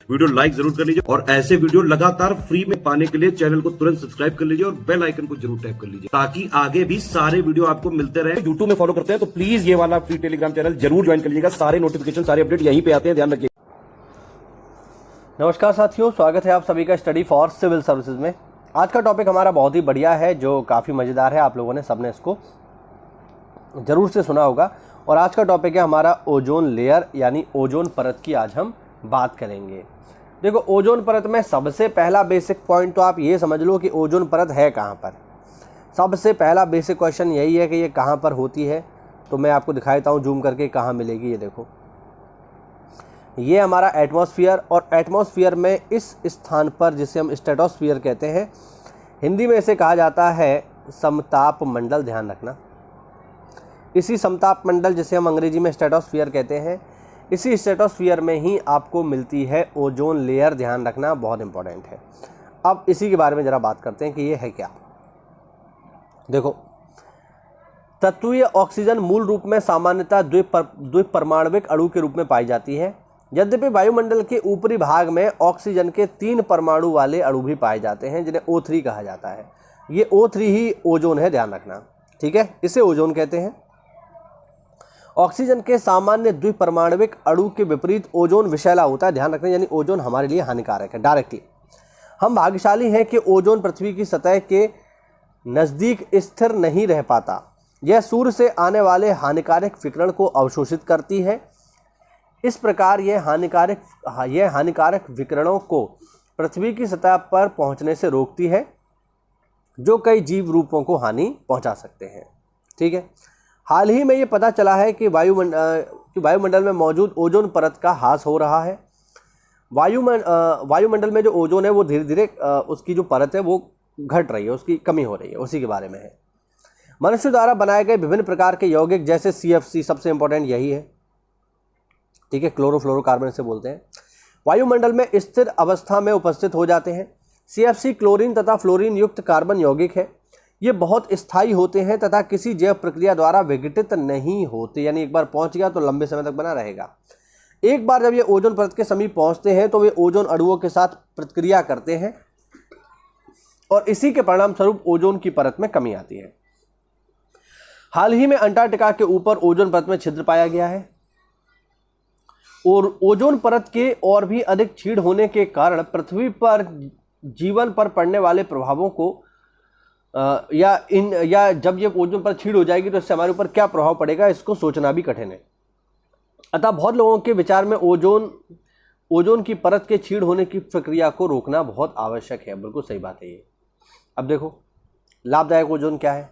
Video like जरूर कर लीजिए और ऐसे वीडियो लगातार फ्री में पाने के लिए चैनल को तुरंत सब्सक्राइब कर लीजिए और बेल आइकन को जरूर टैप कर लीजिए ताकि आगे भी सारे वीडियो आपको मिलते रहे। यूट्यूब में फॉलो करते हैं तो प्लीज ये वाला फ्री टेलीग्राम चैनल जरूर ज्वाइन कर लीजिएगा। सारे नोटिफिकेशन सारे अपडेट यहीं पे आते हैं, ध्यान रखिए। नमस्कार साथियों, स्वागत है आप सभी का स्टडी फॉर सिविल सर्विसेज में। आज का टॉपिक हमारा बहुत ही बढ़िया है, जो काफ़ी मज़ेदार है। आप लोगों ने सबने इसको ज़रूर से सुना होगा। और आज का टॉपिक है हमारा ओजोन लेयर यानी ओजोन परत की आज हम बात करेंगे। देखो, ओजोन परत में सबसे पहला बेसिक पॉइंट तो आप ये समझ लो कि ओजोन परत है कहाँ पर। सबसे पहला बेसिक क्वेश्चन यही है कि ये कहाँ पर होती है। तो मैं आपको दिखाता हूँ जूम करके कहाँ मिलेगी। ये देखो, ये हमारा एटमॉस्फेयर, और एटमॉस्फेयर में इस स्थान पर जिसे हम स्ट्रेटोस्फीयर कहते हैं, हिंदी में इसे कहा जाता है समताप मंडल। ध्यान रखना, इसी समताप मंडल जिसे हम अंग्रेजी में स्ट्रेटोस्फीयर कहते हैं, इसी स्ट्रेटोस्फीयर में ही आपको मिलती है ओजोन लेयर। ध्यान रखना, बहुत इंपॉर्टेंट है। अब इसी के बारे में ज़रा बात करते हैं कि ये है क्या। देखो, तत्वीय ऑक्सीजन मूल रूप में सामान्यतः द्विपरमाणविक अणु के रूप में पाई जाती है। यद्यपि वायुमंडल के ऊपरी भाग में ऑक्सीजन के 3 परमाणु वाले अणु भी पाए जाते हैं, जिन्हें O3 कहा जाता है। ये O3 ही ओजोन है, ध्यान रखना, ठीक है। इसे ओजोन कहते हैं। ऑक्सीजन के सामान्य द्विपरमाणविक अणु के विपरीत ओजोन विषैला होता है। ध्यान रखना, यानी ओजोन हमारे लिए हानिकारक है डायरेक्टली। हम भाग्यशाली हैं कि ओजोन पृथ्वी की सतह के नज़दीक स्थिर नहीं रह पाता। यह सूर्य से आने वाले हानिकारक विकिरण को अवशोषित करती है। इस प्रकार यह हानिकारक विकिरणों को पृथ्वी की सतह पर पहुंचने से रोकती है, जो कई जीव रूपों को हानि पहुंचा सकते हैं, ठीक है। हाल ही में ये पता चला है कि वायुमंडल में मौजूद ओजोन परत का ह्रास हो रहा है। वायुमंडल में जो ओजोन है वो धीरे धीरे उसकी जो परत है वो घट रही है, उसकी कमी हो रही है, उसी के बारे में है। मनुष्य द्वारा बनाए गए विभिन्न प्रकार के यौगिक जैसे CFC, सबसे इंपॉर्टेंट यही है, ठीक है, क्लोरोफ्लोरोकार्बन से बोलते हैं, वायुमंडल में स्थिर अवस्था में उपस्थित हो जाते हैं। CFC क्लोरीन तथा फ्लोरीन युक्त कार्बन यौगिक है। ये बहुत स्थायी होते हैं तथा किसी जैव प्रक्रिया द्वारा विघटित नहीं होते, यानी एक बार पहुंच गया तो लंबे समय तक बना रहेगा। एक बार जब ये ओजोन परत के समीप पहुंचते हैं तो वे ओजोन अणुओं के साथ प्रतिक्रिया करते हैं और इसी के परिणाम स्वरूप ओजोन की परत में कमी आती है। हाल ही में अंटार्कटिका के ऊपर ओजोन परत में छिद्र पाया गया है और ओजोन परत के और भी अधिक क्षीण होने के कारण पृथ्वी पर जीवन पर पड़ने वाले प्रभावों को या जब ये ओजोन परत क्षीण हो जाएगी तो इससे हमारे ऊपर क्या प्रभाव पड़ेगा, इसको सोचना भी कठिन है। अतः बहुत लोगों के विचार में ओजोन की परत के क्षीण होने की प्रक्रिया को रोकना बहुत आवश्यक है। बिल्कुल सही बात है ये। अब देखो, लाभदायक ओजोन क्या है।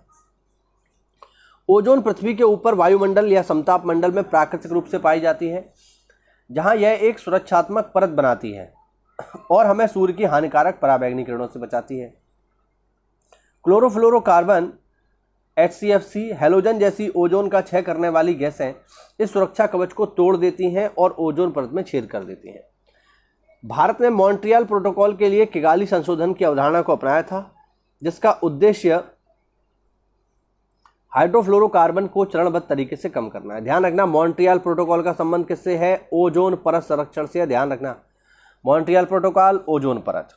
ओजोन पृथ्वी के ऊपर वायुमंडल या समताप मंडल में प्राकृतिक रूप से पाई जाती है, जहां यह एक सुरक्षात्मक परत बनाती है और हमें सूर्य की हानिकारक पराबैंगनी किरणों से बचाती है। क्लोरोफ्लोरोकार्बन, HCFC, हैलोजन जैसी ओजोन का क्षय करने वाली गैसें इस सुरक्षा कवच को तोड़ देती हैं और ओजोन परत में छेद कर देती हैं। भारत ने मॉन्ट्रियल प्रोटोकॉल के लिए किगाली संशोधन की अवधारणा को अपनाया था, जिसका उद्देश्य हाइड्रोफ्लोरोकार्बन को चरणबद्ध तरीके से कम करना है। ध्यान रखना, मॉन्ट्रियल प्रोटोकॉल का संबंध किससे है? ओजोन परत संरक्षण से। ध्यान रखना, मॉन्ट्रियल प्रोटोकॉल, ओजोन परत,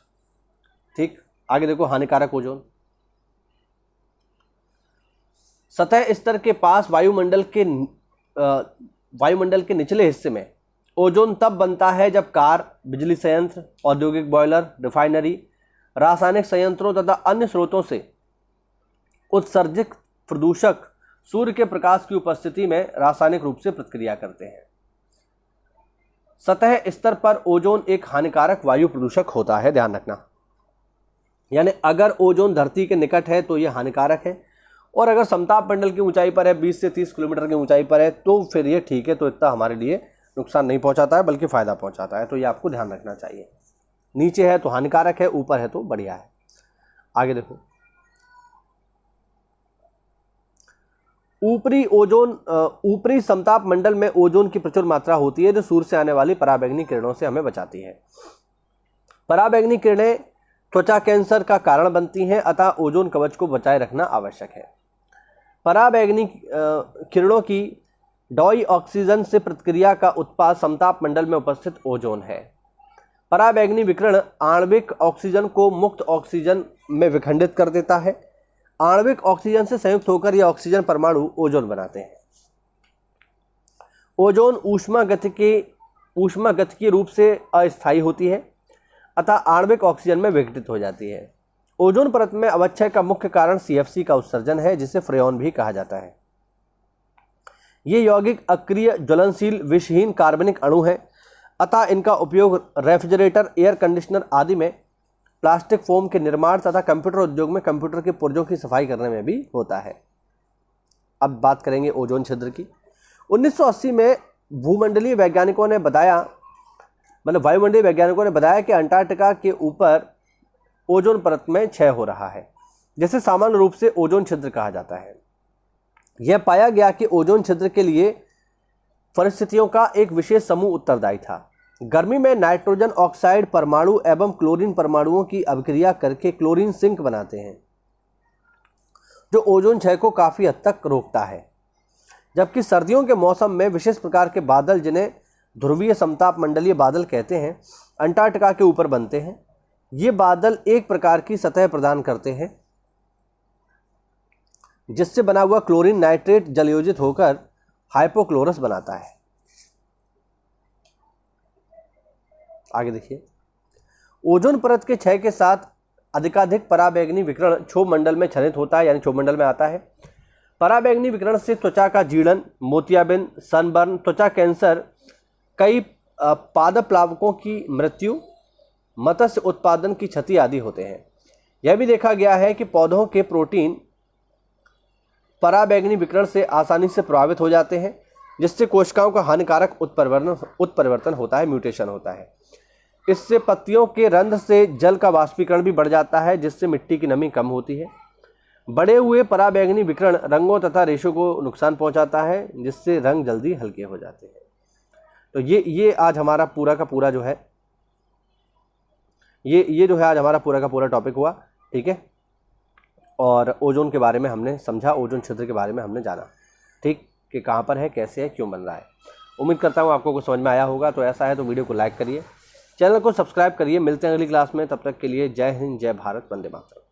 ठीक। आगे देखो, हानिकारक ओजोन। सतह स्तर के पास वायुमंडल के निचले हिस्से में ओजोन तब बनता है जब कार, बिजली संयंत्र, औद्योगिक बॉयलर, रिफाइनरी, रासायनिक संयंत्रों तथा अन्य स्रोतों से उत्सर्जित प्रदूषक सूर्य के प्रकाश की उपस्थिति में रासायनिक रूप से प्रतिक्रिया करते हैं। सतह स्तर पर ओजोन एक हानिकारक वायु प्रदूषक होता है। ध्यान रखना, यानी अगर ओजोन धरती के निकट है तो यह हानिकारक है, और अगर समताप मंडल की ऊंचाई पर है, 20 से 30 किलोमीटर की ऊंचाई पर है, तो फिर ये ठीक है, तो इतना हमारे लिए नुकसान नहीं पहुंचाता है बल्कि फायदा पहुंचाता है। तो ये आपको ध्यान रखना चाहिए। नीचे है तो हानिकारक है, ऊपर है तो बढ़िया है। आगे देखो, ऊपरी समताप मंडल में ओजोन की प्रचुर मात्रा होती है, जो सूर्य से आने वाली पराबैंगनी किरणों से हमें बचाती है। पराबैंगनी किरणें त्वचा कैंसर का कारण बनती हैं, अतः ओजोन कवच को बचाए रखना आवश्यक है। पराबैंगनी किरणों की डॉई ऑक्सीजन से प्रतिक्रिया का उत्पाद समताप मंडल में उपस्थित ओजोन है। पराबैंगनी विकिरण आणविक ऑक्सीजन को मुक्त ऑक्सीजन में विखंडित कर देता है। आणविक ऑक्सीजन से संयुक्त होकर यह ऑक्सीजन परमाणु ओजोन बनाते हैं। ओजोन ऊष्मागतिकीय रूप से अस्थायी होती है, अतः आणविक ऑक्सीजन में विघटित हो जाती है। ओजोन परत में अवक्षय का मुख्य कारण CFC का उत्सर्जन है, जिसे फ्रेऑन भी कहा जाता है। ये यौगिक अक्रिय, ज्वलनशील, विषहीन कार्बनिक अणु हैं, अतः इनका उपयोग रेफ्रिजरेटर, एयर कंडीशनर आदि में, प्लास्टिक फोम के निर्माण तथा कंप्यूटर उद्योग में कंप्यूटर के पुर्जों की सफाई करने में भी होता है। अब बात करेंगे ओजोन छिद्र की। 1980 में वायुमंडलीय वैज्ञानिकों ने बताया कि अंटार्कटिका के ऊपर ओजोन परत में क्षय हो रहा है, जिसे सामान्य रूप से ओजोन छिद्र कहा जाता है। यह पाया गया कि ओजोन छिद्र के लिए परिस्थितियों का एक विशेष समूह उत्तरदायी था। गर्मी में नाइट्रोजन ऑक्साइड परमाणु एवं क्लोरीन परमाणुओं की अभिक्रिया करके क्लोरीन सिंक बनाते हैं, जो ओजोन क्षय को काफ़ी हद तक रोकता है। जबकि सर्दियों के मौसम में विशेष प्रकार के बादल, जिन्हें ध्रुवीय समताप मंडलीय बादल कहते हैं, अंटार्कटिका के ऊपर बनते हैं। ये बादल एक प्रकार की सतह प्रदान करते हैं, जिससे बना हुआ क्लोरीन नाइट्रेट जलयोजित होकर हाइपोक्लोरस बनाता है। आगे देखिए, ओजोन परत के क्षय के साथ अधिकाधिक पराबैंगनी विकिरण क्षोभ मंडल में क्षरित होता है, यानी क्षोभ मंडल में आता है। पराबैंगनी विकिरण से त्वचा का जीर्ण, मोतियाबिंद, सनबर्न, त्वचा कैंसर, कई पादप प्लावकों की मृत्यु, मत्स्य उत्पादन की क्षति आदि होते हैं। यह भी देखा गया है कि पौधों के प्रोटीन पराबैंगनी विकिरण से आसानी से प्रभावित हो जाते हैं, जिससे कोशिकाओं का हानिकारक उत्परिवर्तन होता है, म्यूटेशन होता है। इससे पत्तियों के रंध्र से जल का वाष्पीकरण भी बढ़ जाता है, जिससे मिट्टी की नमी कम होती है। बढ़े हुए पराबैंगनी विकिरण रंगों तथा रेशों को नुकसान पहुंचाता है, जिससे रंग जल्दी हल्के हो जाते हैं। तो ये आज हमारा पूरा का पूरा जो है ये जो है आज हमारा पूरा का पूरा टॉपिक हुआ, ठीक है। और ओजोन के बारे में हमने समझा, ओजोन छिद्र के बारे में हमने जाना, ठीक, कि कहाँ पर है, कैसे है, क्यों बन रहा है। उम्मीद करता हूँ आपको कुछ समझ में आया होगा। तो ऐसा है तो वीडियो को लाइक करिए, चैनल को सब्सक्राइब करिए। मिलते हैं अगली क्लास में, तब तक के लिए जय हिंद, जय भारत, वंदे मातरम।